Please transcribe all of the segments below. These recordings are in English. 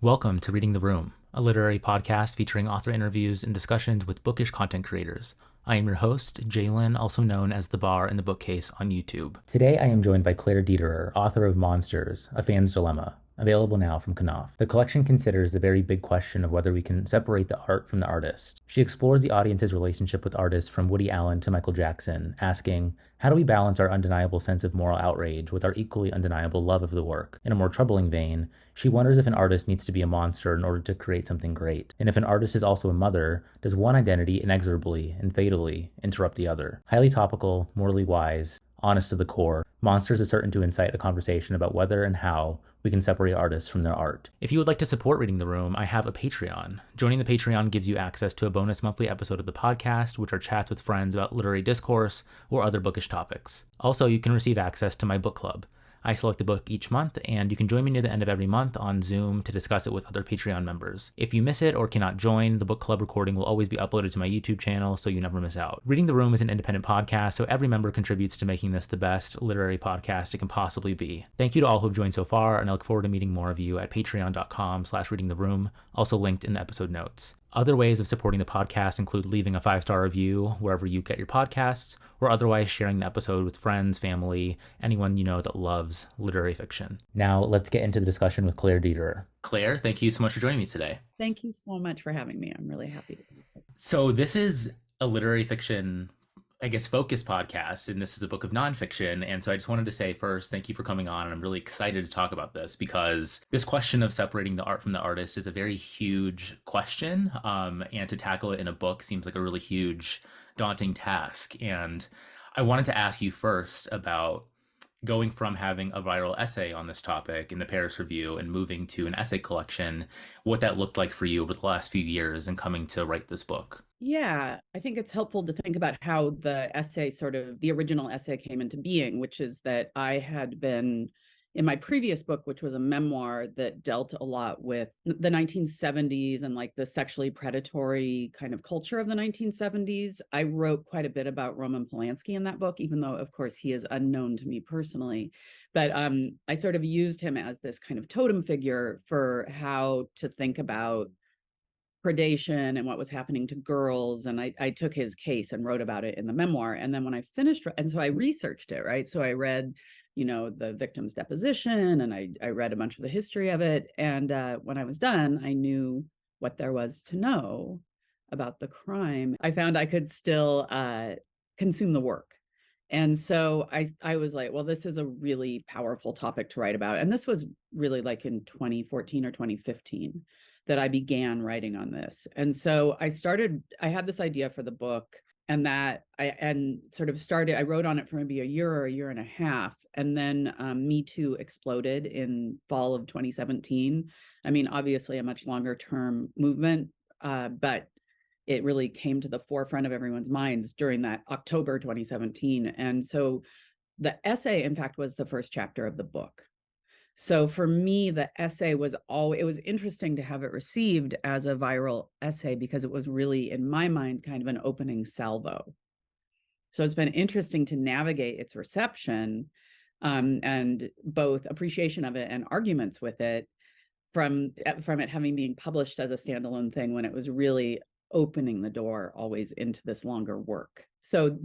Welcome to Reading the Room, a literary podcast featuring author interviews and discussions with bookish content creators. I am your host, Jalen, also known as The Bar in the Bookcase on YouTube. Today I am joined by Claire Dederer, author of Monsters, A Fan's Dilemma, available now from Knopf. The collection considers the very big question of whether we can separate the art from the artist. She explores the audience's relationship with artists from Woody Allen to Michael Jackson, asking, how do we balance our undeniable sense of moral outrage with our equally undeniable love of the work? In a more troubling vein, she wonders if an artist needs to be a monster in order to create something great. And if an artist is also a mother, does one identity inexorably and fatally interrupt the other? Highly topical, morally wise, honest to the core, Monsters is certain to incite a conversation about whether and how we can separate artists from their art. If you would like to support Reading the Room, I have a Patreon. Joining the Patreon gives you access to a bonus monthly episode of the podcast, which are chats with friends about literary discourse or other bookish topics. Also, you can receive access to my book club. I select a book each month, and you can join me near the end of every month on Zoom to discuss it with other Patreon members. If you miss it or cannot join, the book club recording will always be uploaded to my YouTube channel, so you never miss out. Reading the Room is an independent podcast, so every member contributes to making this the best literary podcast it can possibly be. Thank you to all who have joined so far, and I look forward to meeting more of you at patreon.com/readingtheroom, also linked in the episode notes. Other ways of supporting the podcast include leaving a 5-star review wherever you get your podcasts, or otherwise sharing the episode with friends, family, anyone you know that loves literary fiction. Now, let's get into the discussion with Claire Dederer. Claire, thank you so much for joining me today. Thank you so much for having me. I'm really happy to be here. So this is a literary fiction, focus podcast, and this is a book of nonfiction. And so I just wanted to say first, thank you for coming on. And I'm really excited to talk about this because this question of separating the art from the artist is a very huge question. And to tackle it in a book seems like a really huge, daunting task. And I wanted to ask you first about going from having a viral essay on this topic in the Paris Review and moving to an essay collection, what that looked like for you over the last few years and coming to write this book. Yeah, I think it's helpful to think about how the essay the original essay came into being, which is that I had been in my previous book, which was a memoir that dealt a lot with the 1970s and like the sexually predatory kind of culture of the 1970s. I wrote quite a bit about Roman Polanski in that book, even though, of course, he is unknown to me personally. But I sort of used him as this kind of totem figure for how to think about predation and what was happening to girls. And I took his case and wrote about it in the memoir. And then when I finished, and so I researched it, right? So I read, the victim's deposition, and I read a bunch of the history of it. And when I was done, I knew what there was to know about the crime. I found I could still consume the work. And so I was like, well, this is a really powerful topic to write about. And this was really like in 2014 or 2015 that I began writing on this. And so I had this idea for the book, and I wrote on it for maybe a year or a year and a half. And then Me Too exploded in fall of 2017. I mean, obviously a much longer term movement, but it really came to the forefront of everyone's minds during that October 2017. And so the essay, in fact, was the first chapter of the book. So for me, the essay it was interesting to have it received as a viral essay because it was really, in my mind, kind of an opening salvo. So it's been interesting to navigate its reception and both appreciation of it and arguments with it from it having been published as a standalone thing when it was really opening the door always into this longer work. So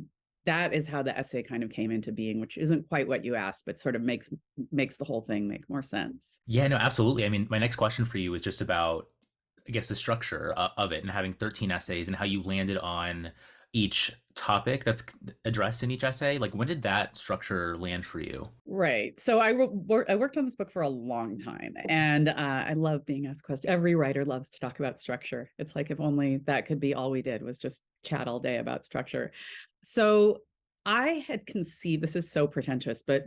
that is how the essay kind of came into being, which isn't quite what you asked, but sort of makes the whole thing make more sense. Yeah, no, absolutely. I mean, my next question for you is just about, the structure of it and having 13 essays and how you landed on each topic that's addressed in each essay. Like, when did that structure land for you? Right. So I worked on this book for a long time, and I love being asked questions. Every writer loves to talk about structure. It's like if only that could be all we did was just chat all day about structure. So I had conceived, this is so pretentious, but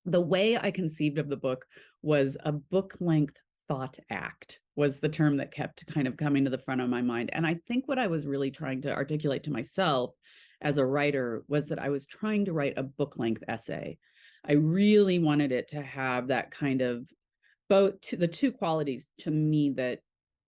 the way I conceived of the book was a book length thought act was the term that kept kind of coming to the front of my mind. And I think what I was really trying to articulate to myself as a writer was that I was trying to write a book length essay. I really wanted it to have that kind of the two qualities to me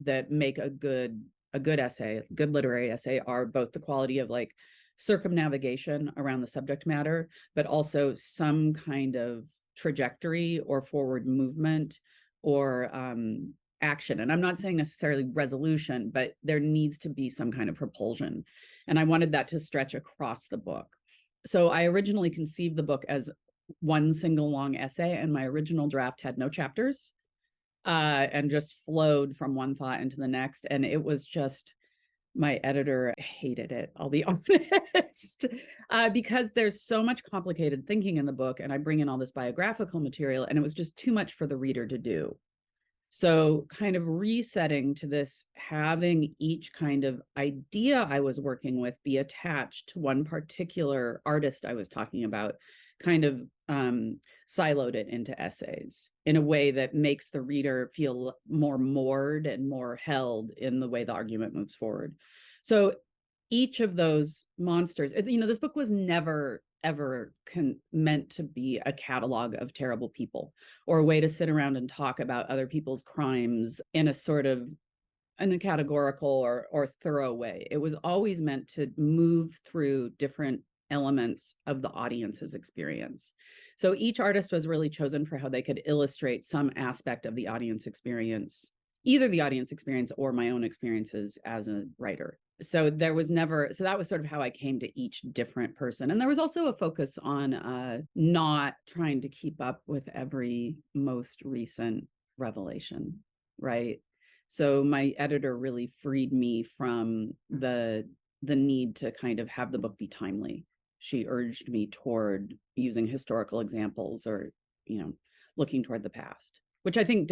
that make a good essay, good literary essay, are both the quality of like circumnavigation around the subject matter, but also some kind of trajectory or forward movement or action. And I'm not saying necessarily resolution, but there needs to be some kind of propulsion. And I wanted that to stretch across the book. So I originally conceived the book as one single long essay, and my original draft had no chapters, and just flowed from one thought into the next. And it was just, my editor hated it, I'll be honest, because there's so much complicated thinking in the book, and I bring in all this biographical material, and it was just too much for the reader to do. So kind of resetting to this, having each kind of idea I was working with be attached to one particular artist I was talking about, kind of siloed it into essays in a way that makes the reader feel more moored and more held in the way the argument moves forward. So each of those monsters, this book was never ever meant to be a catalog of terrible people or a way to sit around and talk about other people's crimes in a sort of in a categorical or thorough way. It was always meant to move through different elements of the audience's experience. So each artist was really chosen for how they could illustrate some aspect of the audience experience, either the audience experience or my own experiences as a writer. So that was sort of how I came to each different person. And there was also a focus on not trying to keep up with every most recent revelation, right? So my editor really freed me from the need to kind of have the book be timely. She urged me toward using historical examples or, looking toward the past, which I think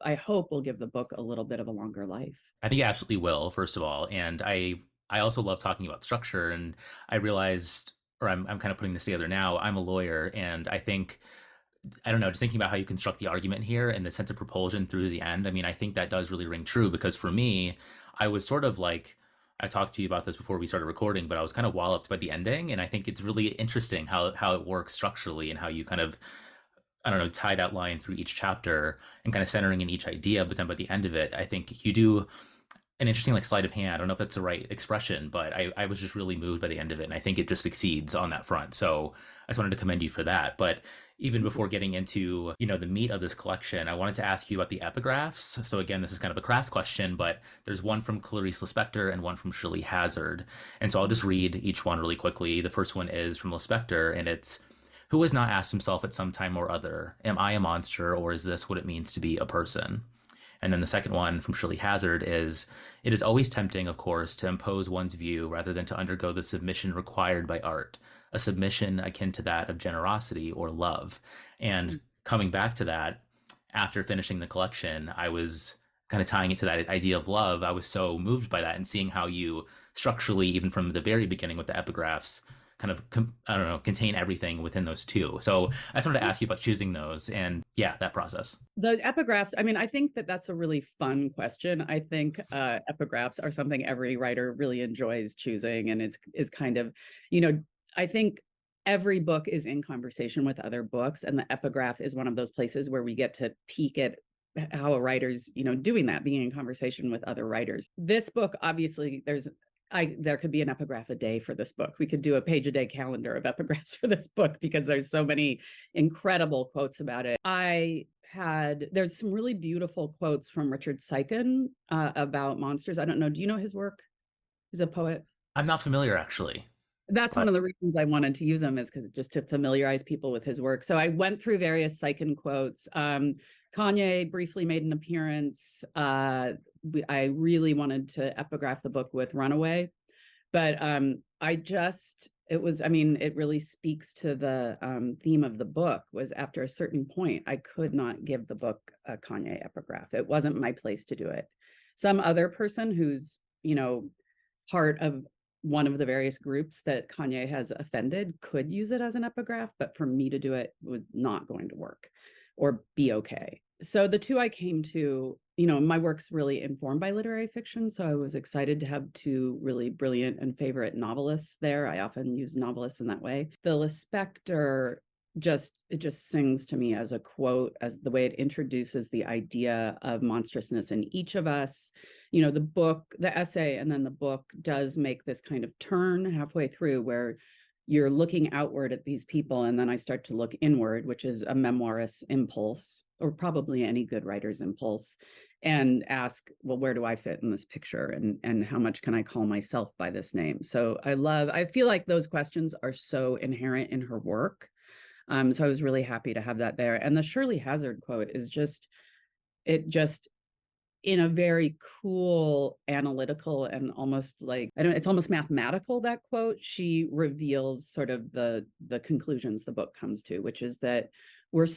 I hope will give the book a little bit of a longer life. I think it absolutely will, first of all. And I also love talking about structure. And I realized, or I'm kind of putting this together now, I'm a lawyer. And I think, I don't know, just thinking about how you construct the argument here and the sense of propulsion through the end. I mean, I think that does really ring true, because for me, I was sort of like, I talked to you about this before we started recording, but I was kind of walloped by the ending. And I think it's really interesting how it works structurally and how you kind of, I don't know, tie that line through each chapter and kind of centering in each idea. But then by the end of it, I think you do an interesting like sleight of hand. I don't know if that's the right expression, but I was just really moved by the end of it. And I think it just succeeds on that front. So I just wanted to commend you for that. But even before getting into, the meat of this collection, I wanted to ask you about the epigraphs. So again, this is kind of a craft question, but there's one from Clarice Lispector and one from Shirley Hazard. And so I'll just read each one really quickly. The first one is from Lispector, and it's, "Who has not asked himself at some time or other, am I a monster, or is this what it means to be a person?" And then the second one from Shirley Hazard is, "It is always tempting, of course, to impose one's view rather than to undergo the submission required by art, a submission akin to that of generosity or love." And coming back to that, after finishing the collection, I was kind of tying it to that idea of love. I was so moved by that, and seeing how you structurally, even from the very beginning with the epigraphs, kind of, contain everything within those two. So I just wanted to ask you about choosing those and that process. The epigraphs, I think that's a really fun question. I think epigraphs are something every writer really enjoys choosing. And it's kind of, I think every book is in conversation with other books. And the epigraph is one of those places where we get to peek at how a writer's, doing that, being in conversation with other writers. This book, obviously, there could be an epigraph a day for this book. We could do a page a day calendar of epigraphs for this book because there's so many incredible quotes about it. There's some really beautiful quotes from Richard Sykin about monsters. I don't know. Do you know his work? He's a poet. I'm not familiar, actually. That's one of the reasons I wanted to use him, is because just to familiarize people with his work. So I went through various Sykin quotes. Kanye briefly made an appearance. I really wanted to epigraph the book with Runaway, but it really speaks to the theme of the book. Was after a certain point, I could not give the book a Kanye epigraph. It wasn't my place to do it. Some other person who's, part of one of the various groups that Kanye has offended could use it as an epigraph, but for me to do it was not going to work or be okay. So the two I came to, my work's really informed by literary fiction. So I was excited to have two really brilliant and favorite novelists there. I often use novelists in that way. The Lispector it just sings to me as a quote, as the way it introduces the idea of monstrousness in each of us. The essay, and then the book does make this kind of turn halfway through where you're looking outward at these people, and then I start to look inward, which is a memoirist's impulse, or probably any good writer's impulse. and ask, well, where do I fit in this picture, and how much can I call myself by this name? So I feel like those questions are so inherent in her work. So I was really happy to have that there. And the Shirley Hazard quote is just, it just, in a very cool, analytical, and almost like, I don't it's almost mathematical, that quote. She reveals sort of the conclusions the book comes to, which is that we're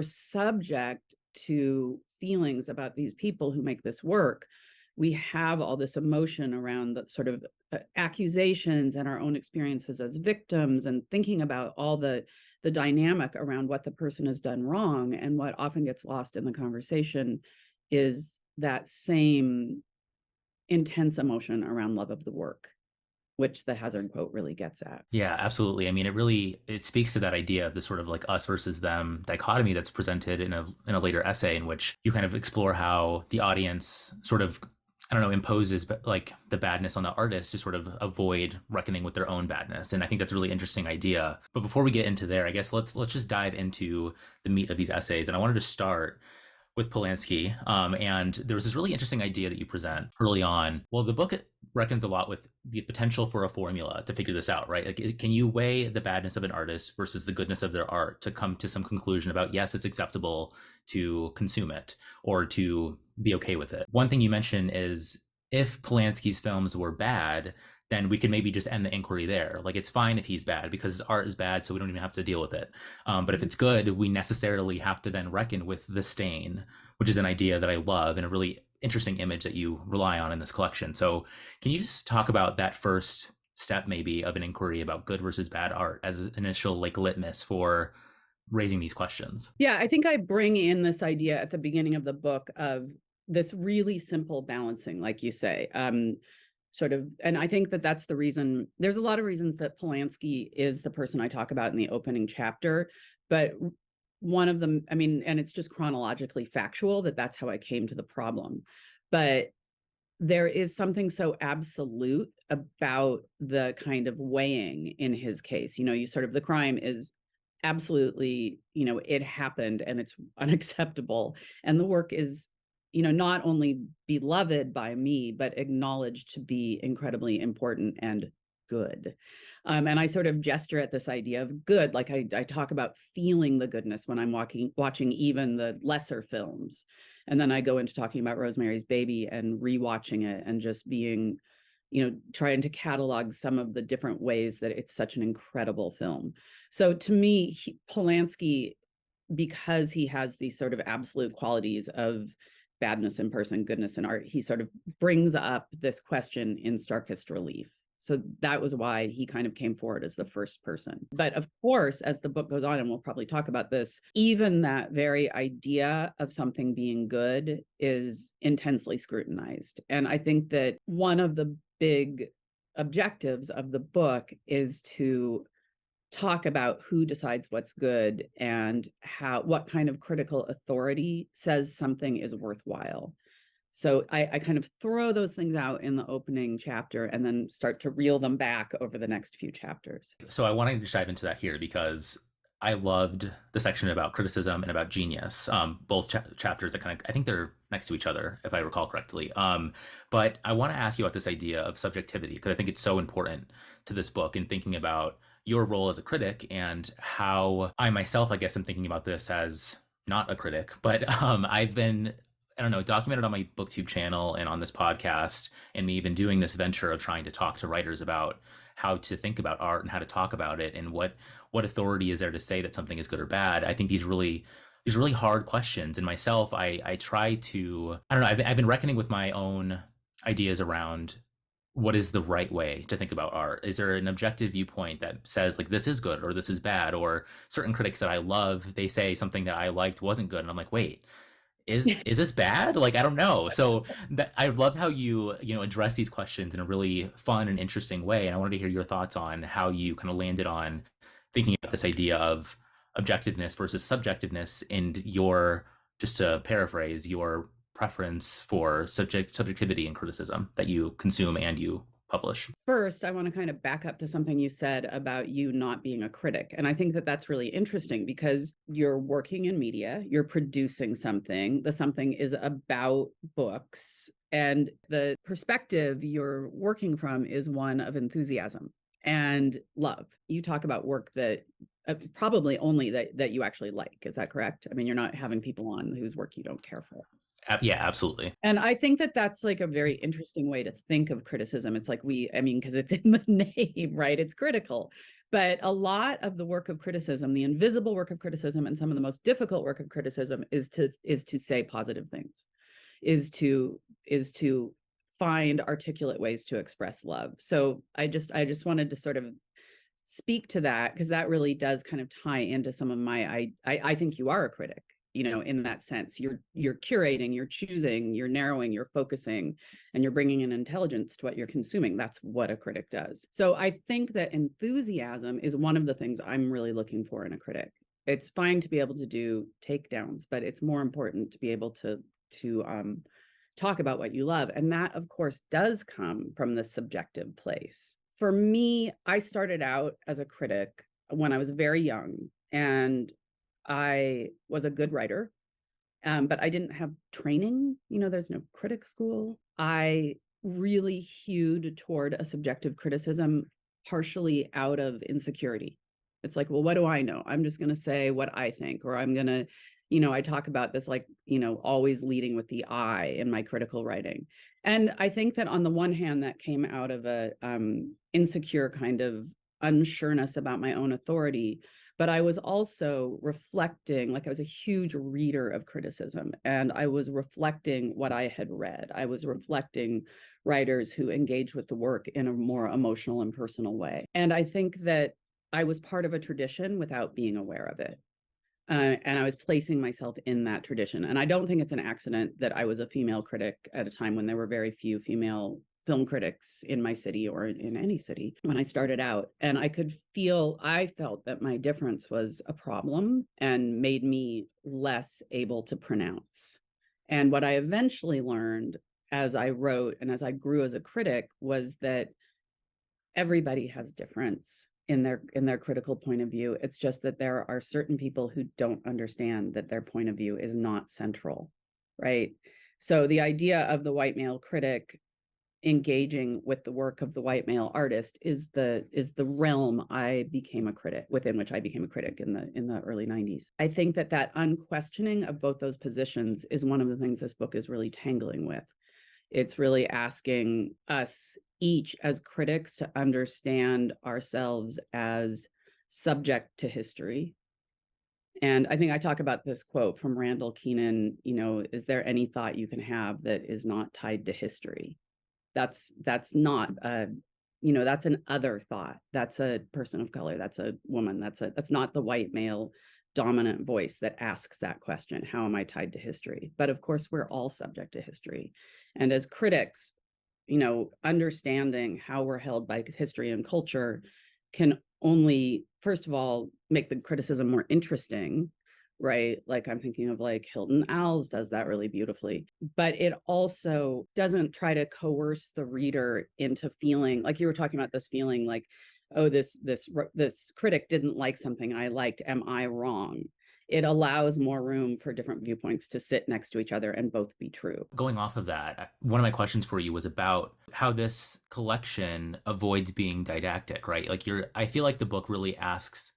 subject to feelings about these people who make this work. We have all this emotion around the sort of accusations and our own experiences as victims, and thinking about all the dynamic around what the person has done wrong. And what often gets lost in the conversation is that same intense emotion around love of the work, which the Hazard quote really gets at. Yeah, absolutely. I mean, it speaks to that idea of the sort of like us versus them dichotomy that's presented in a later essay, in which you kind of explore how the audience sort of, I don't know, imposes like the badness on the artist to sort of avoid reckoning with their own badness. And I think that's a really interesting idea. But before we get into there, I guess let's just dive into the meat of these essays. And I wanted to start with Polanski. And there was this really interesting idea that you present early on. Well, the book reckons a lot with the potential for a formula to figure this out, right? Like, can you weigh the badness of an artist versus the goodness of their art to come to some conclusion about, yes, it's acceptable to consume it or to be okay with it? One thing you mentioned is, if Polanski's films were bad, then we could maybe just end the inquiry there. Like, it's fine if he's bad because his art is bad, so we don't even have to deal with it. But if it's good, we necessarily have to then reckon with the stain, which is an idea that I love and a really interesting image that you rely on in this collection. So can you just talk about that first step maybe of an inquiry about good versus bad art as an initial like litmus for raising these questions? Yeah, I think I bring in this idea at the beginning of the book of this really simple balancing, like you say. Sort of, and I think that that's the reason. There's a lot of reasons that Polanski is the person I talk about in the opening chapter, but one of them, I mean, and it's just chronologically factual that that's how I came to the problem. But there is something so absolute about the kind of weighing in his case. You sort of, the crime is absolutely, it happened and it's unacceptable. And the work is, not only beloved by me, but acknowledged to be incredibly important and good. And I sort of gesture at this idea of good. Like I talk about feeling the goodness when I'm watching even the lesser films. And then I go into talking about Rosemary's Baby and rewatching it and just being, trying to catalog some of the different ways that it's such an incredible film. So to me, Polanski, because he has these sort of absolute qualities of badness in person, goodness in art, he sort of brings up this question in starkest relief. So that was why he kind of came forward as the first person. But of course, as the book goes on, and we'll probably talk about this, even that very idea of something being good is intensely scrutinized. And I think that one of the big objectives of the book is to talk about who decides what's good and what kind of critical authority says something is worthwhile. So I kind of throw those things out in the opening chapter and then start to reel them back over the next few chapters. So I wanted to dive into that here because I loved the section about criticism and about genius. Both chapters that kind of, I think they're next to each other, if I recall correctly. But I want to ask you about this idea of subjectivity, because I think it's so important to this book in thinking about your role as a critic and how I myself, I guess, am thinking about this as not a critic, but I've been, I don't know, documented on my BookTube channel and on this podcast, and me even doing this venture of trying to talk to writers about how to think about art and how to talk about it and what authority is there to say that something is good or bad. I think these really hard questions. And myself, I try to, I don't know, I've been reckoning with my own ideas around what is the right way to think about art. Is there an objective viewpoint that says like this is good or this is bad? Or certain critics that I love, they say something that I liked wasn't good, and I'm like, wait, is this bad? Like, I don't know. So I loved how you address these questions in a really fun and interesting way. And I wanted to hear your thoughts on how you kind of landed on thinking about this idea of objectiveness versus subjectiveness, and your, just to paraphrase, your preference for subjectivity and criticism that you consume and you publish? First, I want to kind of back up to something you said about you not being a critic. And I think that that's really interesting because you're working in media, you're producing something, the something is about books, and the perspective you're working from is one of enthusiasm and love. You talk about work that probably only that you actually like. Is that correct? I mean, you're not having people on whose work you don't care for. Yeah, absolutely. And I think that that's like a very interesting way to think of criticism. It's like because it's in the name, right? It's critical. But a lot of the work of criticism, the invisible work of criticism, and some of the most difficult work of criticism is to say positive things, is to find articulate ways to express love. So I just wanted to sort of speak to that because that really does kind of tie into some of my I think you are a critic, in that sense. You're curating, you're choosing, you're narrowing, you're focusing, and you're bringing an intelligence to what you're consuming. That's what a critic does. So I think that enthusiasm is one of the things I'm really looking for in a critic. It's fine to be able to do takedowns, but it's more important to be able to talk about what you love. And that, of course, does come from the subjective place. For me, I started out as a critic when I was very young, and I was a good writer, but I didn't have training. There's no critic school. I really hewed toward a subjective criticism, partially out of insecurity. It's like, well, what do I know? I'm just going to say what I think, or I'm going to, I talk about this, like, always leading with the I in my critical writing. And I think that on the one hand, that came out of a insecure kind of unsureness about my own authority. But I was also reflecting, like I was a huge reader of criticism, and I was reflecting what I had read. I was reflecting writers who engaged with the work in a more emotional and personal way. And I think that I was part of a tradition without being aware of it. And I was placing myself in that tradition. And I don't think it's an accident that I was a female critic at a time when there were very few female film critics in my city or in any city when I started out. And I felt that my difference was a problem and made me less able to pronounce. And what I eventually learned as I wrote and as I grew as a critic was that everybody has difference in their critical point of view. It's just that there are certain people who don't understand that their point of view is not central, right? So the idea of the white male critic engaging with the work of the white male artist is the realm I became a critic, within which I became a critic in the early 90s. I think that unquestioning of both those positions is one of the things this book is really tangling with. It's really asking us each as critics to understand ourselves as subject to history. And I think I talk about this quote from Randall Keenan, is there any thought you can have that is not tied to history? That's not that's an other thought. That's a person of color. That's a woman. That's not the white male dominant voice that asks that question. How am I tied to history? But of course, we're all subject to history. And as critics, understanding how we're held by history and culture can only, first of all, make the criticism more interesting, right? Like I'm thinking of like Hilton Als does that really beautifully, but it also doesn't try to coerce the reader into feeling like you were talking about, this feeling like, oh, this critic didn't like something I liked. Am I wrong? It allows more room for different viewpoints to sit next to each other and both be true. Going off of that, one of my questions for you was about how this collection avoids being didactic, right? Like I feel like the book really asks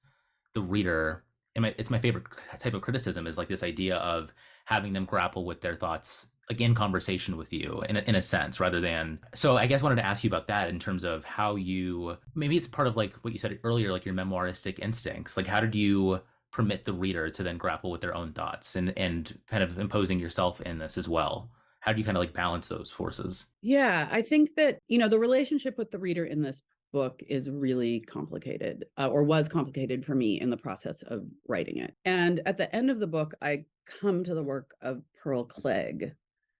the reader, and it's my favorite type of criticism, is like this idea of having them grapple with their thoughts, like in conversation with you in a sense, rather than. So I guess I wanted to ask you about that in terms of how maybe it's part of like what you said earlier, like your memoiristic instincts. Like how did you permit the reader to then grapple with their own thoughts and kind of imposing yourself in this as well? How do you kind of like balance those forces? Yeah, I think that, the relationship with the reader in this book is really complicated, or was complicated for me in the process of writing it. And at the end of the book, I come to the work of Pearl Clegg,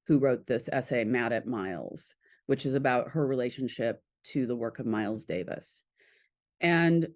who wrote this essay, Mad at Miles, which is about her relationship to the work of Miles Davis. And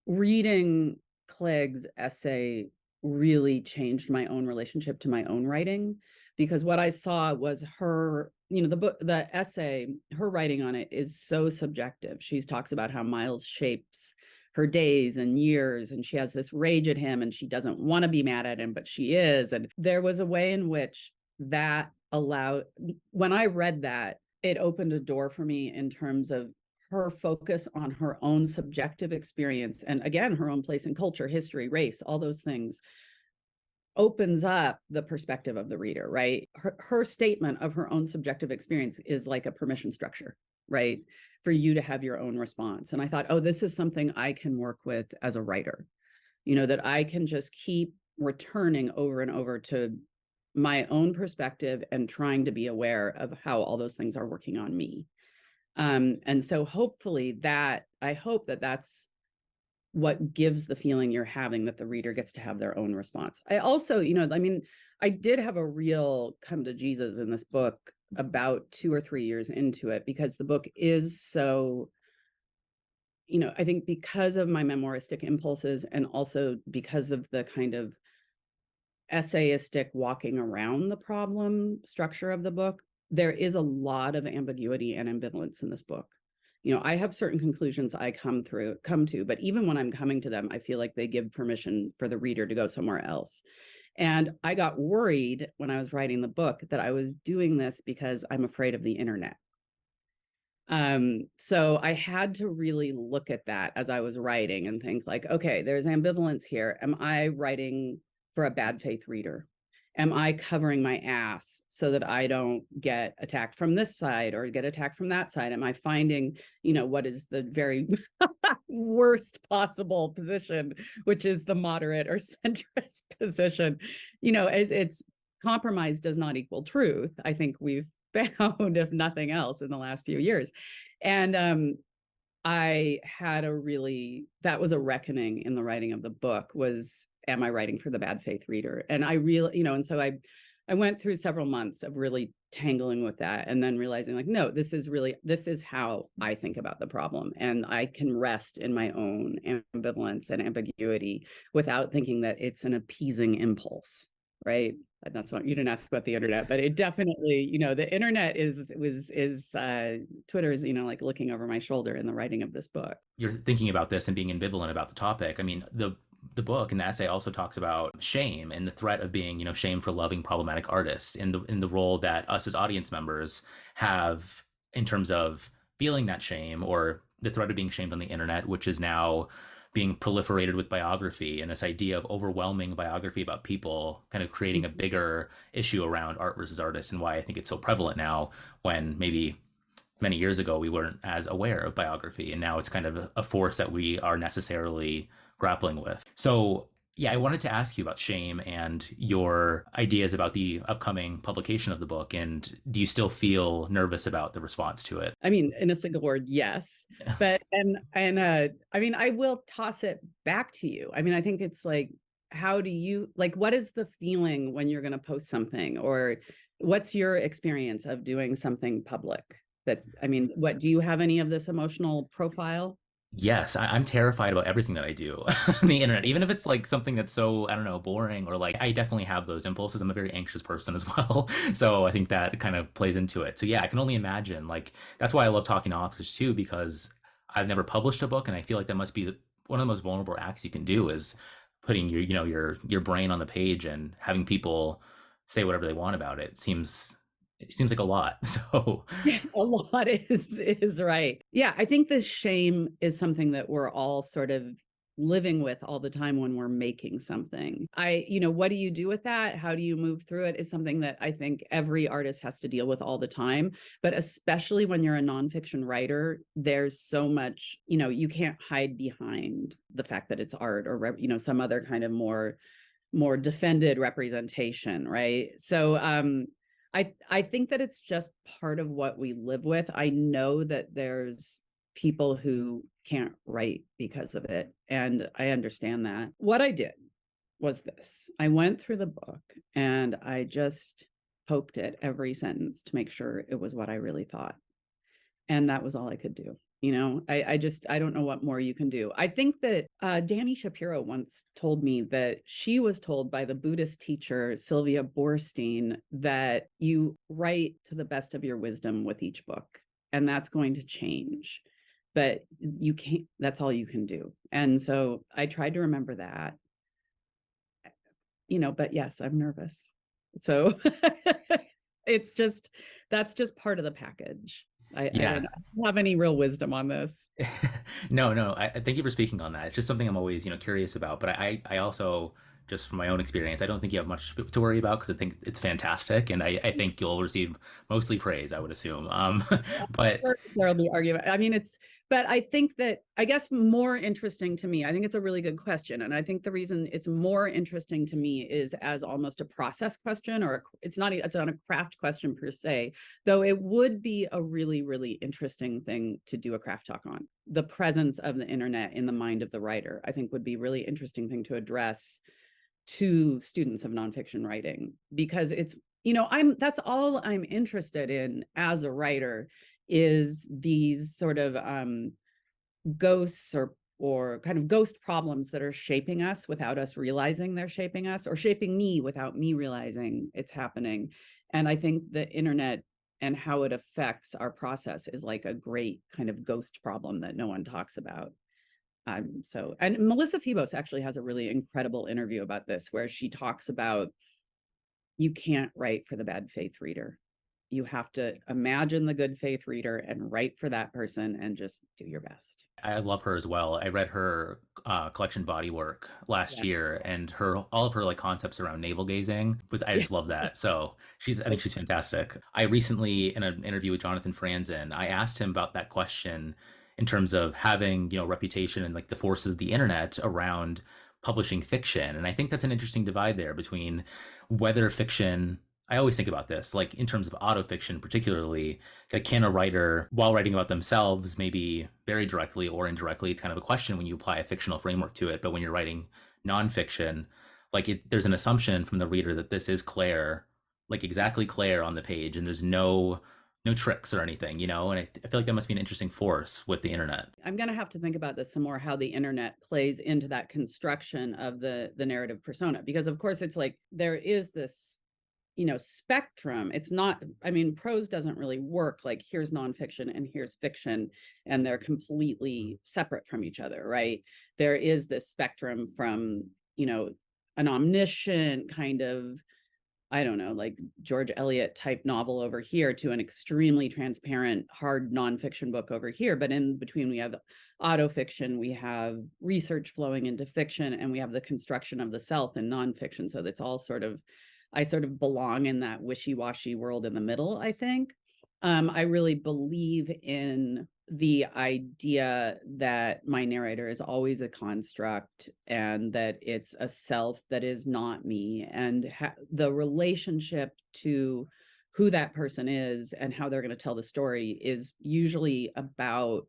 reading Clegg's essay really changed my own relationship to my own writing, because what I saw was her, the essay, her writing on it is so subjective. She talks about how Miles shapes her days and years, and she has this rage at him, and she doesn't want to be mad at him, but she is. And there was a way in which that allowed, when I read that, it opened a door for me in terms of her focus on her own subjective experience. And again, her own place in culture, history, race, all those things opens up the perspective of the reader, right? Her statement of her own subjective experience is like a permission structure, right? For you to have your own response. And I thought, oh, this is something I can work with as a writer, that I can just keep returning over and over to my own perspective and trying to be aware of how all those things are working on me. And so hopefully I hope that that's what gives the feeling you're having, that the reader gets to have their own response. I also, I did have a real come to Jesus in this book about 2 or 3 years into it, because the book is so, I think because of my memoiristic impulses, and also because of the kind of essayistic walking around the problem structure of the book, there is a lot of ambiguity and ambivalence in this book. I have certain conclusions I come to, but even when I'm coming to them, I feel like they give permission for the reader to go somewhere else. And I got worried when I was writing the book that I was doing this because I'm afraid of the internet. So I had to really look at that as I was writing and think like, okay, there's ambivalence here. Am I writing for a bad faith reader? Am I covering my ass so that I don't get attacked from this side or get attacked from that side? Am I finding, what is the very worst possible position, which is the moderate or centrist position? It's compromise does not equal truth. I think we've found, if nothing else, in the last few years. And I had that was a reckoning in the writing of the book, was, am I writing for the bad faith reader? And I really, and so I went through several months of really tangling with that, and then realizing like, no, this is how I think about the problem. And I can rest in my own ambivalence and ambiguity without thinking that it's an appeasing impulse, right? That's not, you didn't ask about the internet, but it definitely, the internet is Twitter is, like looking over my shoulder in the writing of this book. You're thinking about this and being ambivalent about the topic. I mean, the book and the essay also talks about shame and the threat of being, shamed for loving problematic artists, in the role that us as audience members have in terms of feeling that shame, or the threat of being shamed on the internet, which is now being proliferated with biography, and this idea of overwhelming biography about people kind of creating a bigger issue around art versus artists, and why I think it's so prevalent now, when maybe many years ago we weren't as aware of biography, and now it's kind of a force that we are necessarily grappling with. So yeah, I wanted to ask you about shame and your ideas about the upcoming publication of the book. And do you still feel nervous about the response to it? I mean, in a single word, yes. But I mean, I will toss it back to you. I mean, I think it's like, how do you, like, what is the feeling when you're going to post something, or what's your experience of doing something public? What do you have any of this emotional profile? Yes, I'm terrified about everything that I do on the internet, even if it's like something that's so, I don't know, boring, or like, I definitely have those impulses. I'm a very anxious person as well. So I think that kind of plays into it. So yeah, I can only imagine, like, that's why I love talking to authors too, because I've never published a book, and I feel like that must be one of the most vulnerable acts you can do, is putting your brain on the page and having people say whatever they want about it. It seems like a lot. So A lot is right. Yeah, I think this shame is something that we're all sort of living with all the time when we're making something. What do you do with that? How do you move through it is something that I think every artist has to deal with all the time. But especially when you're a nonfiction writer, there's so much, you can't hide behind the fact that it's art, or, some other kind of more defended representation, right? So I think that it's just part of what we live with. I know that there's people who can't write because of it, and I understand that. What I did was this. I went through the book and I just poked at every sentence to make sure it was what I really thought. And that was all I could do. I don't know what more you can do. I think that Danny Shapiro once told me that she was told by the Buddhist teacher Sylvia Boorstein that you write to the best of your wisdom with each book, and that's going to change, but you can't, that's all you can do. And so I tried to remember that, but yes, I'm nervous. So that's just part of the package. I don't have any real wisdom on this. No. I thank you for speaking on that. It's just something I'm always, curious about. But I also, just from my own experience, I don't think you have much to worry about because I think it's fantastic, and I think you'll receive mostly praise, I would assume. But There'll be argument. I mean, but I think that, I guess, more interesting to me, I think it's a really good question. And I think the reason it's more interesting to me is as almost a process question, or it's not a craft question per se, though it would be a really, really interesting thing to do a craft talk on. The presence of the internet in the mind of the writer, I think, would be a really interesting thing to address to students of nonfiction writing, because it's, that's all I'm interested in as a writer, is these sort of ghosts or kind of ghost problems that are shaping us without us realizing they're shaping us, or shaping me without me realizing it's happening. And I think the internet and how it affects our process is like a great kind of ghost problem that no one talks about. And Melissa Febos actually has a really incredible interview about this, where she talks about, you can't write for the bad faith reader. You have to imagine the good faith reader and write for that person and just do your best. I love her as well. I read her collection Body Work last year, and all of her like concepts around navel gazing I just love that. So I think she's fantastic. I recently, in an interview with Jonathan Franzen, I asked him about that question in terms of having, reputation and like the forces of the internet around publishing fiction. And I think that's an interesting divide there between whether fiction, I always think about this, like in terms of autofiction, particularly, like, can a writer, while writing about themselves, maybe very directly or indirectly, it's kind of a question when you apply a fictional framework to it. But when you're writing nonfiction, there's an assumption from the reader that this is Claire, like exactly Claire on the page, and there's no tricks or anything, and I feel like that must be an interesting force with the internet. I'm going to have to think about this some more, how the internet plays into that construction of the narrative persona, because of course it's like there is this spectrum. It's not, I mean, prose doesn't really work like here's nonfiction and here's fiction, and they're completely separate from each other, right? There is this spectrum from, an omniscient kind of, I don't know, like George Eliot type novel over here, to an extremely transparent, hard nonfiction book over here. But in between, we have autofiction, we have research flowing into fiction, and we have the construction of the self in nonfiction. So that's all I sort of belong in that wishy-washy world in the middle, I think. I really believe in the idea that my narrator is always a construct, and that it's a self that is not me, and the relationship to who that person is and how they're going to tell the story is usually about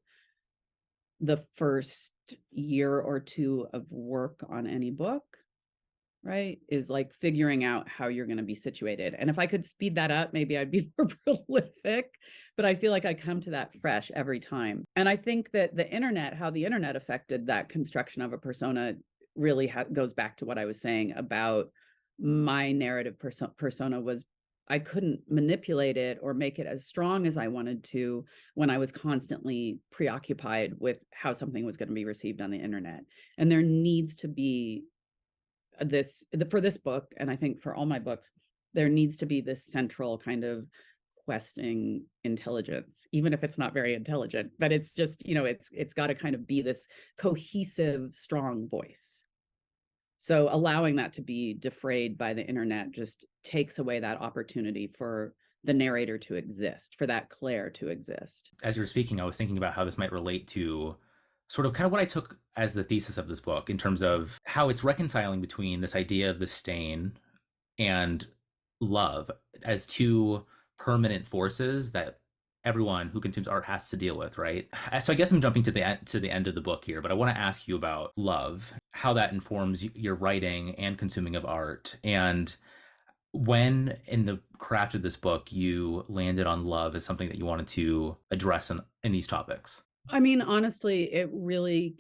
the first year or two of work on any book, right? Is like figuring out how you're going to be situated. And if I could speed that up, maybe I'd be more prolific, but I feel like I come to that fresh every time. And I think that how the internet affected that construction of a persona really goes back to what I was saying about my narrative persona was, I couldn't manipulate it or make it as strong as I wanted to when I was constantly preoccupied with how something was going to be received on the internet. And there needs to be for this book, and I think for all my books, there needs to be this central kind of questing intelligence, even if it's not very intelligent, but it's just, it's got to kind of be this cohesive, strong voice. So allowing that to be defrayed by the internet just takes away that opportunity for the narrator to exist, for that Claire to exist. As you were speaking, I was thinking about how this might relate to sort of kind of what I took as the thesis of this book, in terms of how it's reconciling between this idea of the stain and love as two permanent forces that everyone who consumes art has to deal with, right? So I guess I'm jumping to the end of the book here, but I want to ask you about love, how that informs your writing and consuming of art, and when in the craft of this book you landed on love as something that you wanted to address in these topics. I mean, honestly, it really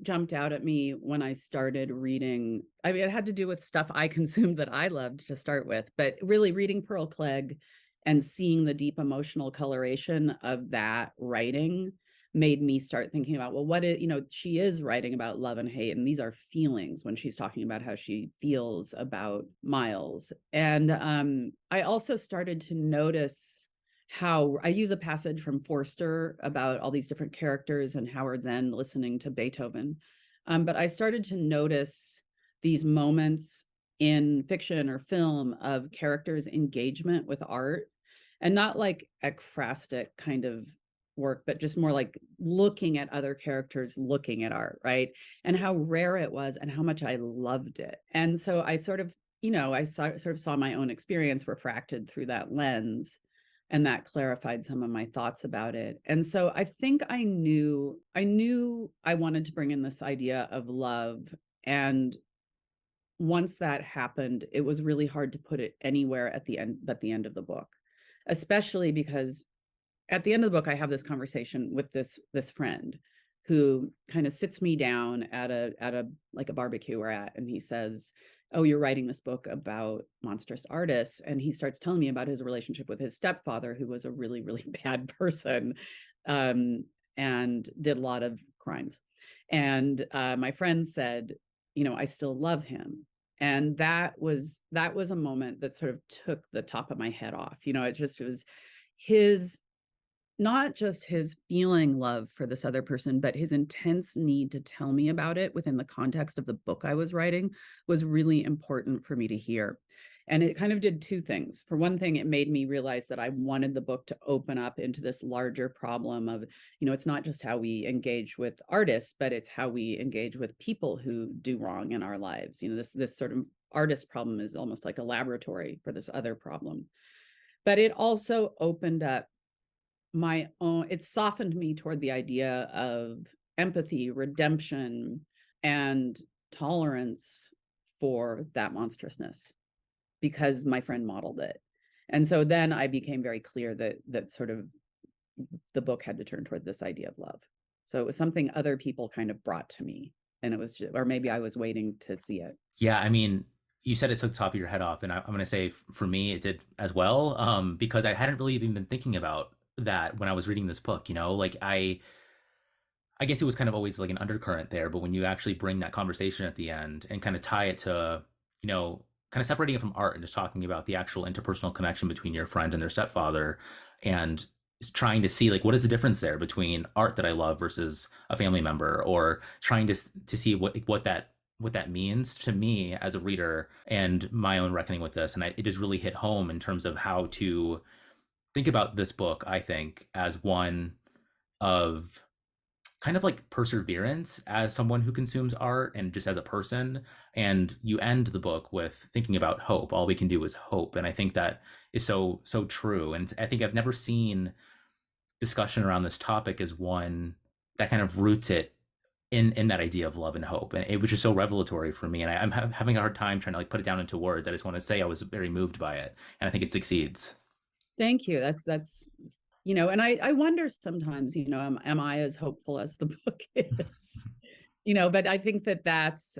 jumped out at me when I started reading. I mean, it had to do with stuff I consumed that I loved to start with, but really reading Pearl Clegg and seeing the deep emotional coloration of that writing made me start thinking about, well, she is writing about love and hate, and these are feelings when she's talking about how she feels about Miles. And I also started to notice how I use a passage from Forster about all these different characters and Howard Zinn listening to Beethoven. But I started to notice these moments in fiction or film of characters' engagement with art, and not like ekphrastic kind of work, but just more like looking at other characters looking at art, right? And how rare it was and how much I loved it. And so I sort of, sort of saw my own experience refracted through that lens, and that clarified some of my thoughts about it. And so I think I knew I wanted to bring in this idea of love. And once that happened, it was really hard to put it anywhere at the end but the end of the book, especially because at the end of the book I have this conversation with this friend who kind of sits me down at a like a barbecue we're at, and he says, oh, you're writing this book about monstrous artists. And he starts telling me about his relationship with his stepfather, who was a really, really bad person, and did a lot of crimes. And my friend said, I still love him. And that was a moment that sort of took the top of my head off. It was his, not just his feeling love for this other person, but his intense need to tell me about it within the context of the book I was writing was really important for me to hear. And it kind of did two things. For one thing, it made me realize that I wanted the book to open up into this larger problem of, it's not just how we engage with artists, but it's how we engage with people who do wrong in our lives. This sort of artist problem is almost like a laboratory for this other problem. But it also opened up it softened me toward the idea of empathy, redemption, and tolerance for that monstrousness, because my friend modeled it. And so then I became very clear that sort of the book had to turn toward this idea of love. So it was something other people kind of brought to me, and it was just, or maybe I was waiting to see it. Yeah, I mean, you said it took the top of your head off, and I'm going to say for me, it did as well, because I hadn't really even been thinking about that when I was reading this book. Like I guess it was kind of always like an undercurrent there, but when you actually bring that conversation at the end and kind of tie it to, kind of separating it from art and just talking about the actual interpersonal connection between your friend and their stepfather, and trying to see like what is the difference there between art that I love versus a family member, or trying to see what that means to me as a reader and my own reckoning with this. And it just really hit home in terms of how to think about this book, I think, as one of kind of like perseverance as someone who consumes art and just as a person. And you end the book with thinking about hope. All we can do is hope. And I think that is so, so true. And I think I've never seen discussion around this topic as one that kind of roots it in that idea of love and hope. And it was just so revelatory for me. And I'm having a hard time trying to like put it down into words. I just want to say I was very moved by it. And I think it succeeds. Thank you. That's and I wonder sometimes, am I as hopeful as the book is? But I think that's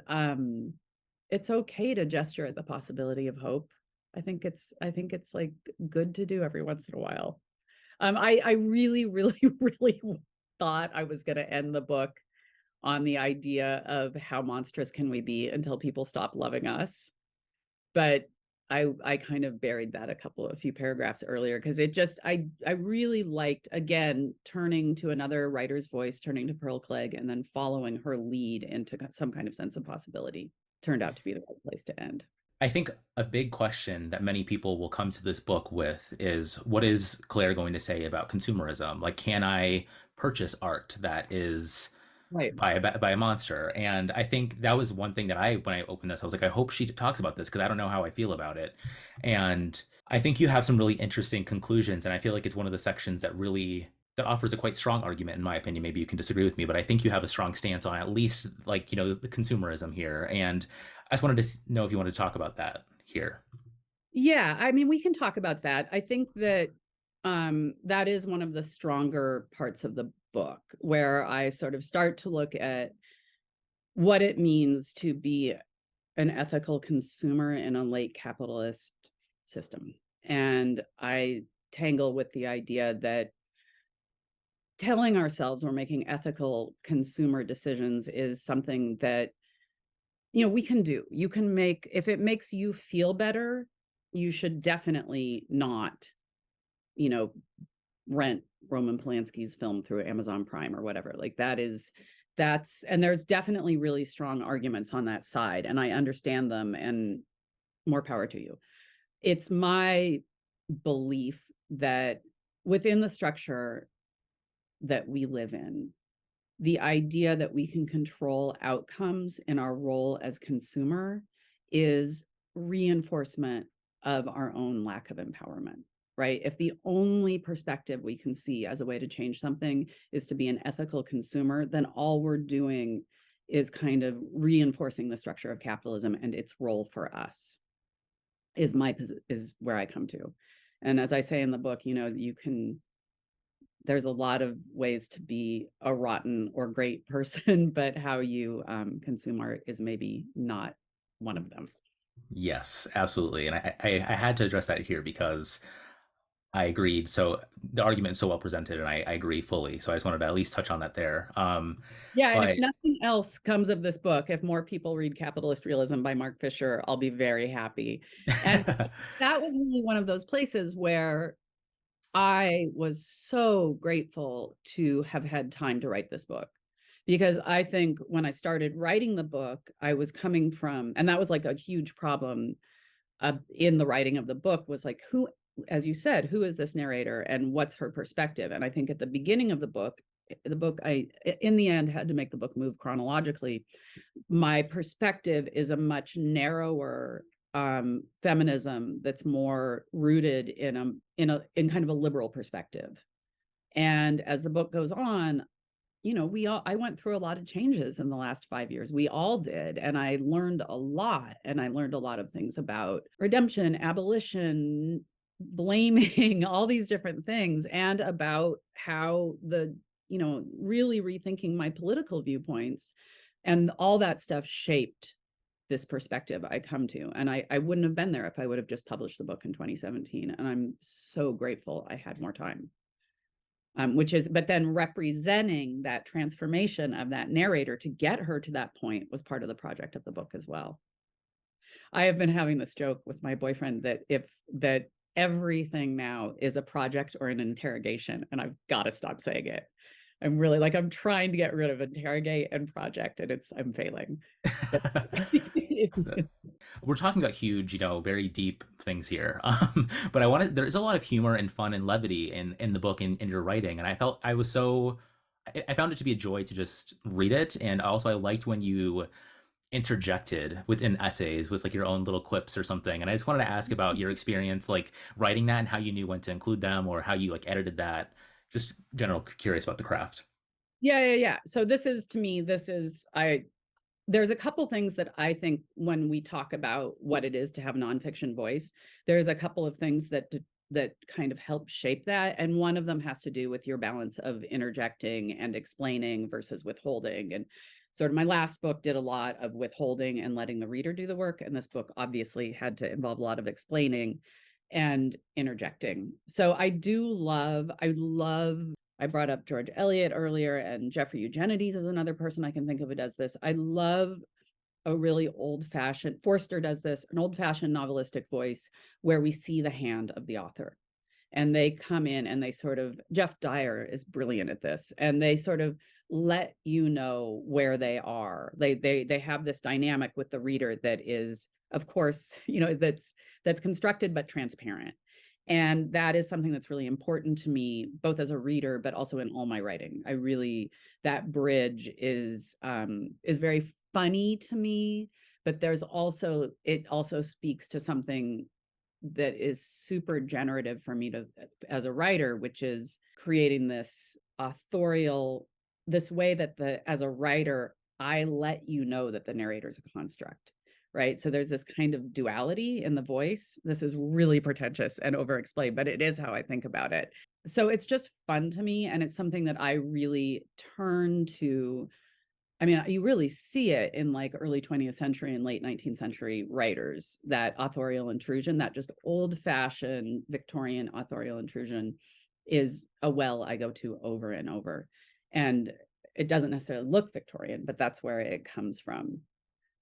it's okay to gesture at the possibility of hope. I think it's like good to do every once in a while. I really, really, really thought I was going to end the book on the idea of how monstrous can we be until people stop loving us. But I kind of buried that a few paragraphs earlier, because I really liked, again, turning to another writer's voice, turning to Pearl Clegg, and then following her lead into some kind of sense of possibility. Turned out to be the right place to end. I think a big question that many people will come to this book with is, what is Claire going to say about consumerism? Like, can I purchase art that is Right. by a monster? And I think that was one thing that when I opened this, I was like, I hope she talks about this, because I don't know how I feel about it. And I think you have some really interesting conclusions, and I feel like it's one of the sections that offers a quite strong argument, in my opinion. Maybe you can disagree with me, but I think you have a strong stance on at least like, the consumerism here. And I just wanted to know if you wanted to talk about that here. Yeah, I mean, we can talk about that. I think that That is one of the stronger parts of the book, where I sort of start to look at what it means to be an ethical consumer in a late capitalist system. And I tangle with the idea that telling ourselves we're making ethical consumer decisions is something that, we can do. You can make, if it makes you feel better, you should definitely not, you know, rent Roman Polanski's film through Amazon Prime or whatever. Like and there's definitely really strong arguments on that side, and I understand them, and more power to you. It's my belief that within the structure that we live in, the idea that we can control outcomes in our role as consumer is reinforcement of our own lack of empowerment, right? If the only perspective we can see as a way to change something is to be an ethical consumer, then all we're doing is kind of reinforcing the structure of capitalism and its role for us, is where I come to. And as I say in the book, there's a lot of ways to be a rotten or great person, but how you consume art is maybe not one of them. Yes, absolutely. And I had to address that here because I agreed. So the argument is so well presented, and I agree fully. So I just wanted to at least touch on that there. Yeah, and if But nothing else comes of this book, if more people read Capitalist Realism by Mark Fisher, I'll be very happy. And that was really one of those places where I was so grateful to have had time to write this book, because I think when I started writing the book, I was coming from, and that was like a huge problem in the writing of the book, was like, who, as you said, who is this narrator and what's her perspective? And I think at the beginning of the book, I, in the end, had to make the book move chronologically. My perspective is a much narrower feminism that's more rooted in kind of a liberal perspective. And as the book goes on, I went through a lot of changes in the last 5 years. We all did. And I learned a lot. And I learned a lot of things about redemption, abolition, blaming, all these different things, and about how really rethinking my political viewpoints, and all that stuff shaped this perspective I come to. And I wouldn't have been there if I would have just published the book in 2017. And I'm so grateful I had more time. But then representing that transformation of that narrator to get her to that point was part of the project of the book as well. I have been having this joke with my boyfriend that everything now is a project or an interrogation, and I've got to stop saying it. I'm really I'm trying to get rid of interrogate and project, and I'm failing. we're talking about huge, very deep things here. But there's a lot of humor and fun and levity in the book and in your writing. And I found it to be a joy to just read it. And also I liked when you interjected within essays with like your own little quips or something. And I just wanted to ask about your experience, like writing that and how you knew when to include them or how you like edited that. Just general curious about the craft. Yeah. So there's a couple things that I think when we talk about what it is to have nonfiction voice, there's a couple of things that kind of help shape that. And one of them has to do with your balance of interjecting and explaining versus withholding. And sort of my last book did a lot of withholding and letting the reader do the work. And this book obviously had to involve a lot of explaining and interjecting. So I brought up George Eliot earlier, and Jeffrey Eugenides is another person I can think of who does this. I love a really old-fashioned, Forster does this, an old-fashioned novelistic voice where we see the hand of the author. And they come in and they sort of, Jeff Dyer is brilliant at this, and they sort of let you know where they are. They have this dynamic with the reader that is, of course, that's constructed but transparent. And that is something that's really important to me, both as a reader, but also in all my writing. That bridge is very funny to me, but it also speaks to something that is super generative for me as a writer, which is creating this authorial, this way that as a writer, I let you know that the narrator is a construct, right? So there's this kind of duality in the voice. This is really pretentious and over-explained, but it is how I think about it. So it's just fun to me, and it's something that I really turn to. I mean, you really see it in like early 20th century and late 19th century writers, that authorial intrusion, that just old-fashioned Victorian authorial intrusion is a well I go to over and over. And it doesn't necessarily look Victorian, but that's where it comes from.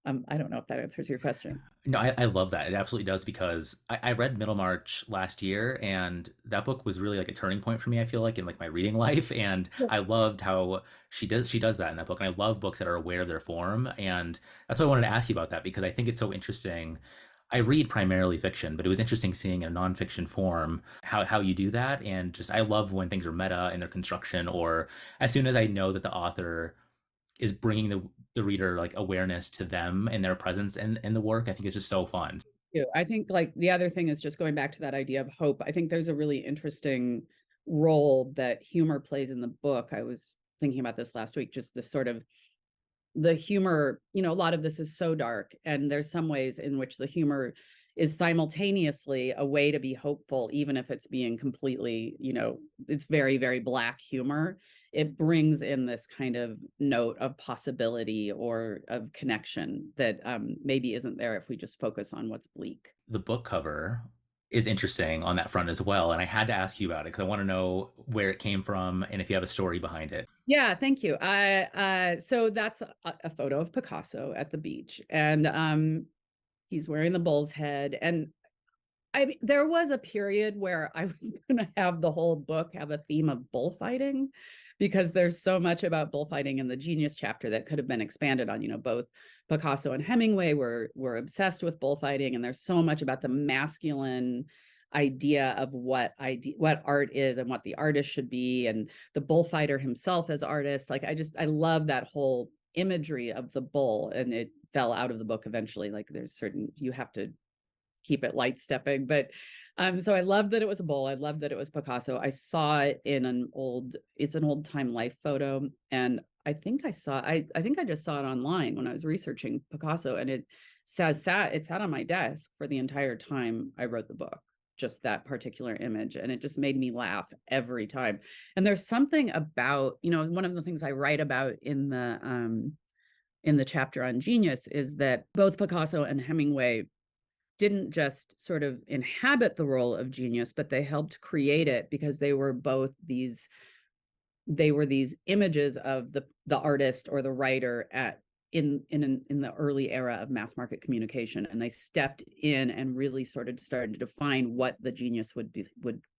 I don't know if that answers your question. No, I love that. It absolutely does because I read Middlemarch last year, and that book was really like a turning point for me, I feel like, in like my reading life. And Yeah. I loved how she does that in that book. And I love books that are aware of their form. And that's why I wanted to ask you about that, because I think it's so interesting. I read primarily fiction, but it was interesting seeing in a nonfiction form how you do that. And just I love when things are meta in their construction, or as soon as I know that the author is bringing the reader like awareness to them and their presence in the work. I think it's just so fun. I think like the other thing is just going back to that idea of hope. I think there's a really interesting role that humor plays in the book. I was thinking about this last week, just the sort of the humor, a lot of this is so dark, and there's some ways in which the humor is simultaneously a way to be hopeful, even if it's being completely, it's very, very black humor. It brings in this kind of note of possibility or of connection that maybe isn't there if we just focus on what's bleak. The book cover is interesting on that front as well. And I had to ask you about it because I want to know where it came from and if you have a story behind it. Yeah, thank you. So that's a photo of Picasso at the beach, and he's wearing the bull's head. And I mean, there was a period where I was going to have the whole book have a theme of bullfighting, because there's so much about bullfighting in the Genius chapter that could have been expanded on. Both Picasso and Hemingway were obsessed with bullfighting, and there's so much about the masculine idea of what art is and what the artist should be, and the bullfighter himself as artist. Like I love that whole imagery of the bull, and it fell out of the book eventually. Like there's certain, you have to keep it light stepping, but so I loved that it was a bull. I loved that it was Picasso. I saw it in it's an old time Life photo, and I think I just saw it online when I was researching Picasso, and it sat on my desk for the entire time I wrote the book, just that particular image, and it just made me laugh every time. And there's something about, one of the things I write about in the chapter on genius is that both Picasso and Hemingway didn't just sort of inhabit the role of genius, but they helped create it, because they were these images of the artist or the writer in the early era of mass market communication, and they stepped in and really started to define what the genius would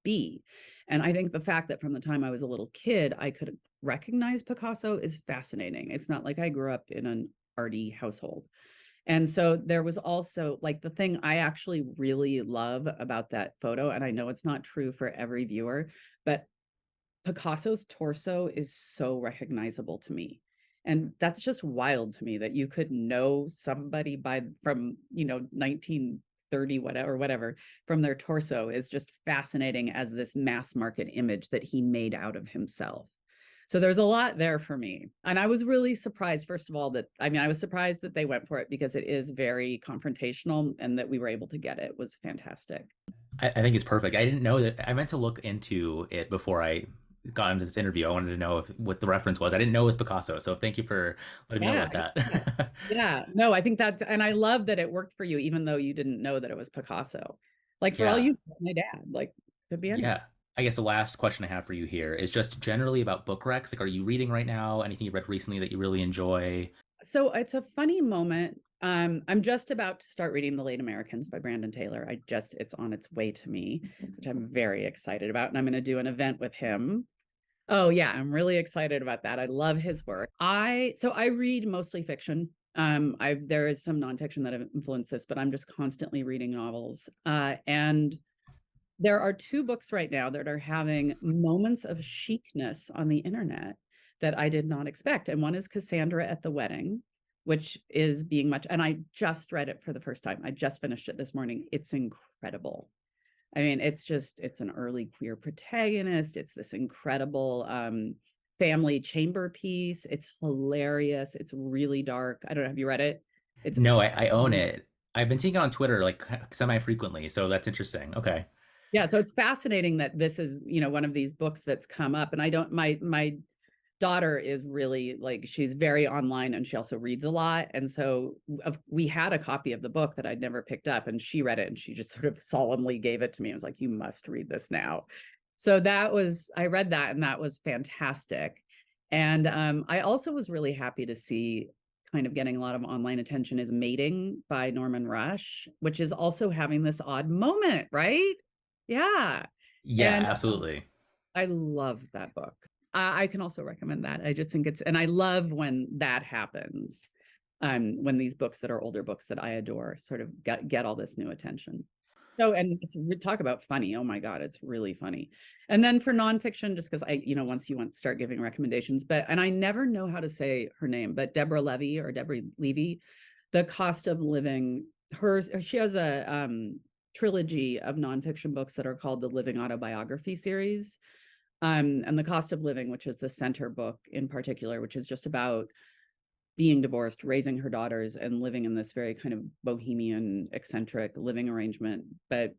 be. And I think the fact that from the time I was a little kid I could recognize Picasso is fascinating. It's not like I grew up in an arty household. And so there was also like the thing I actually really love about that photo, and I know it's not true for every viewer, but Picasso's torso is so recognizable to me. And that's just wild to me, that you could know somebody from 1930 whatever from their torso, is just fascinating as this mass market image that he made out of himself. So there's a lot there for me. And I was really surprised, first of all, I was surprised that they went for it, because it is very confrontational, and that we were able to get it was fantastic. I think it's perfect. I didn't know that. I meant to look into it before I got into this interview. I wanted to know what the reference was. I didn't know it was Picasso. So thank you for letting me know Yeah. about that. Yeah. No, I think and I love that it worked for you, even though you didn't know that it was Picasso. Like for all Yeah. you, my dad, like could be anyone. Yeah. I guess the last question I have for you here is just generally about book recs. Like, are you reading right now? Anything you read recently that you really enjoy? So it's a funny moment. I'm just about to start reading The Late Americans by Brandon Taylor. It's on its way to me, which I'm very excited about. And I'm going to do an event with him. Oh yeah, I'm really excited about that. I love his work. So I read mostly fiction. There is some nonfiction that have influenced this, but I'm just constantly reading novels. And there are two books right now that are having moments of chicness on the internet that I did not expect. And one is Cassandra at the Wedding, which is being much, and I just read it for the first time. I just finished it this morning. It's incredible. I mean, it's an early queer protagonist. It's this incredible family chamber piece. It's hilarious. It's really dark. I don't know. Have you read it? It's No, I own it. I've been seeing it on Twitter like semi-frequently, so that's interesting. Okay. yeah, so it's fascinating that this is, one of these books that's come up. And I don't my daughter is really like, she's very online and she also reads a lot. And so we had a copy of the book that I'd never picked up, and she read it and she just sort of solemnly gave it to me. I was like, you must read this now. So I read that, and that was fantastic. And I also was really happy to see, kind of getting a lot of online attention, is Mating by Norman Rush, which is also having this odd moment, right? Yeah. Yeah, And absolutely. I love that book. I can also recommend that. I just think and I love when that happens, when these books that are older books that I adore sort of get all this new attention. So, and talk about funny. Oh my God, it's really funny. And then for nonfiction, just because once you start giving recommendations, and I never know how to say her name, but Deborah Levy, The Cost of Living. She has a trilogy of nonfiction books that are called the Living Autobiography series. And The Cost of Living, which is the center book in particular, which is just about being divorced, raising her daughters, and living in this very kind of bohemian, eccentric living arrangement. But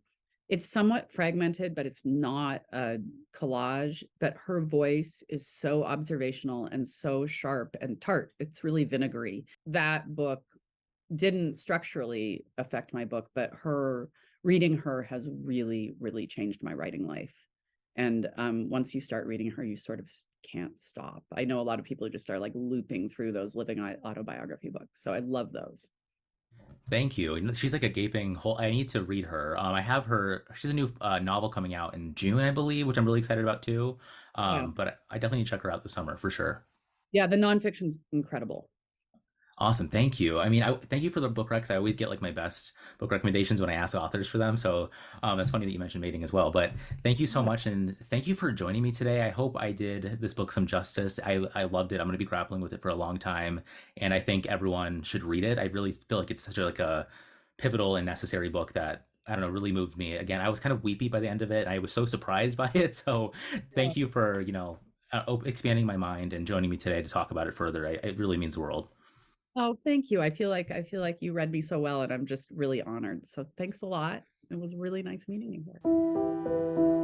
it's somewhat fragmented, but it's not a collage. But her voice is so observational and so sharp and tart. It's really vinegary. That book didn't structurally affect my book, but reading her has really, really changed my writing life. And once you start reading her, you sort of can't stop. I know a lot of people who just start like looping through those living autobiography books. So I love those. Thank you. She's like a gaping hole. I need to read her. I have her. She's a new novel coming out in June, I believe, which I'm really excited about too. Yeah. But I definitely need to check her out this summer for sure. Yeah, the nonfiction's incredible. Awesome. Thank you. I mean, thank you for the book recs. I always get like my best book recommendations when I ask authors for them. So that's funny that you mentioned Mating as well. But thank you so much. And thank you for joining me today. I hope I did this book some justice. I loved it. I'm going to be grappling with it for a long time. And I think everyone should read it. I really feel like it's such like a pivotal and necessary book that, I don't know, really moved me. Again, I was kind of weepy by the end of it. I was so surprised by it. So Yeah. thank you for, expanding my mind and joining me today to talk about it further. It really means the world. Oh, thank you. I feel like you read me so well, and I'm just really honored. So thanks a lot. It was really nice meeting you here.